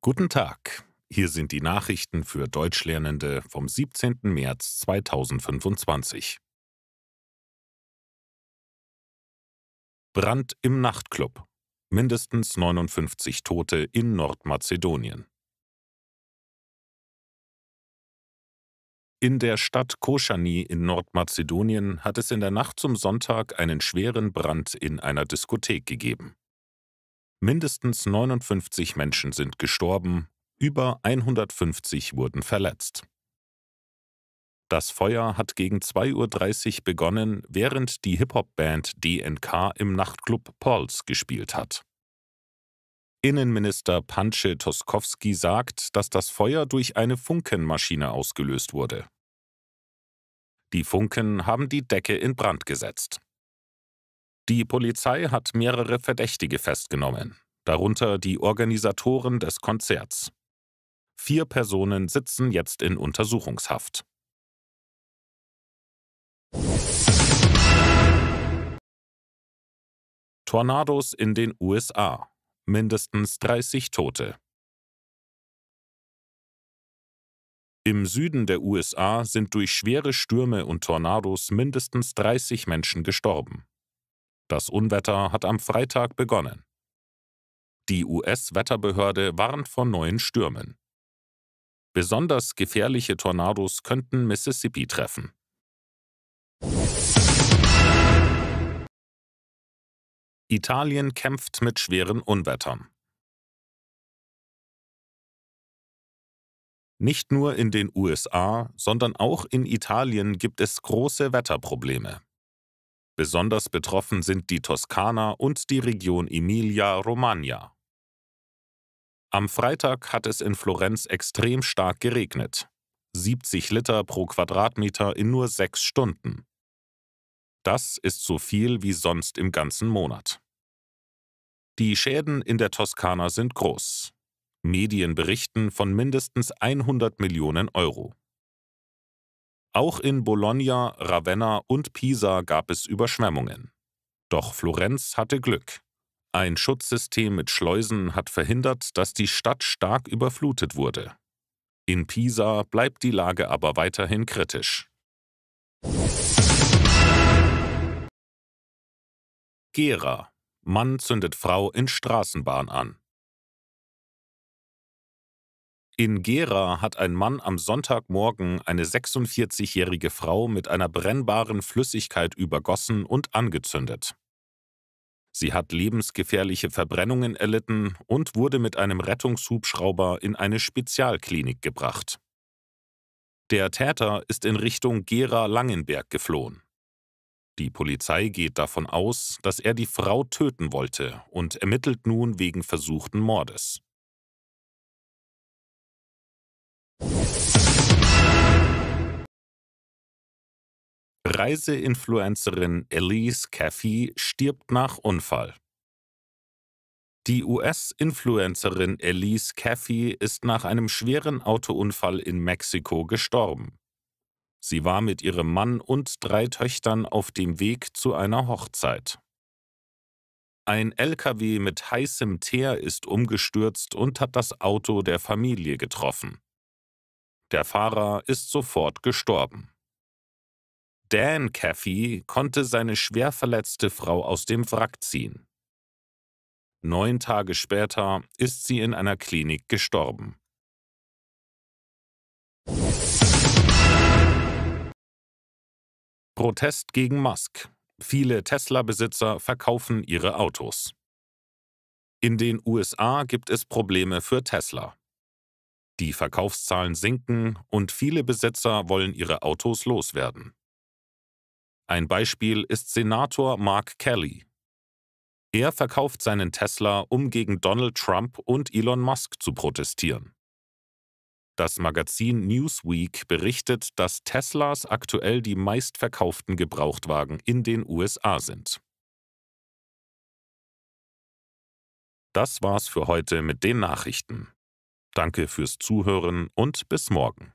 Guten Tag, hier sind die Nachrichten für Deutschlernende vom 17. März 2025. Brand im Nachtclub. Mindestens 59 Tote in Nordmazedonien. In der Stadt Košani in Nordmazedonien hat es in der Nacht zum Sonntag einen schweren Brand in einer Diskothek gegeben. Mindestens 59 Menschen sind gestorben, über 150 wurden verletzt. Das Feuer hat gegen 2:30 Uhr begonnen, während die Hip-Hop-Band DNK im Nachtclub Pulse gespielt hat. Innenminister Panče Toškovský sagt, dass das Feuer durch eine Funkenmaschine ausgelöst wurde. Die Funken haben die Decke in Brand gesetzt. Die Polizei hat mehrere Verdächtige festgenommen, darunter die Organisatoren des Konzerts. 4 Personen sitzen jetzt in Untersuchungshaft. Tornados in den USA. Mindestens 30 Tote. Im Süden der USA sind durch schwere Stürme und Tornados mindestens 30 Menschen gestorben. Das Unwetter hat am Freitag begonnen. Die US-Wetterbehörde warnt vor neuen Stürmen. Besonders gefährliche Tornados könnten Mississippi treffen. Italien kämpft mit schweren Unwettern. Nicht nur in den USA, sondern auch in Italien gibt es große Wetterprobleme. Besonders betroffen sind die Toskana und die Region Emilia-Romagna. Am Freitag hat es in Florenz extrem stark geregnet. 70 Liter pro Quadratmeter in nur 6 Stunden. Das ist so viel wie sonst im ganzen Monat. Die Schäden in der Toskana sind groß. Medien berichten von mindestens 100 Millionen Euro. Auch in Bologna, Ravenna und Pisa gab es Überschwemmungen. Doch Florenz hatte Glück. Ein Schutzsystem mit Schleusen hat verhindert, dass die Stadt stark überflutet wurde. In Pisa bleibt die Lage aber weiterhin kritisch. Gera. Mann zündet Frau in Straßenbahn an. In Gera hat ein Mann am Sonntagmorgen eine 46-jährige Frau mit einer brennbaren Flüssigkeit übergossen und angezündet. Sie hat lebensgefährliche Verbrennungen erlitten und wurde mit einem Rettungshubschrauber in eine Spezialklinik gebracht. Der Täter ist in Richtung Gera-Langenberg geflohen. Die Polizei geht davon aus, dass er die Frau töten wollte und ermittelt nun wegen versuchten Mordes. Reiseinfluencerin Elise Caffey stirbt nach Unfall. Die US-Influencerin Elise Caffey ist nach einem schweren Autounfall in Mexiko gestorben. Sie war mit ihrem Mann und 3 Töchtern auf dem Weg zu einer Hochzeit. Ein LKW mit heißem Teer ist umgestürzt und hat das Auto der Familie getroffen. Der Fahrer ist sofort gestorben. Dan Caffey konnte seine schwer verletzte Frau aus dem Wrack ziehen. 9 Tage später ist sie in einer Klinik gestorben. Protest gegen Musk. Viele Tesla-Besitzer verkaufen ihre Autos. In den USA gibt es Probleme für Tesla. Die Verkaufszahlen sinken und viele Besitzer wollen ihre Autos loswerden. Ein Beispiel ist Senator Mark Kelly. Er verkauft seinen Tesla, um gegen Donald Trump und Elon Musk zu protestieren. Das Magazin Newsweek berichtet, dass Teslas aktuell die meistverkauften Gebrauchtwagen in den USA sind. Das war's für heute mit den Nachrichten. Danke fürs Zuhören und bis morgen.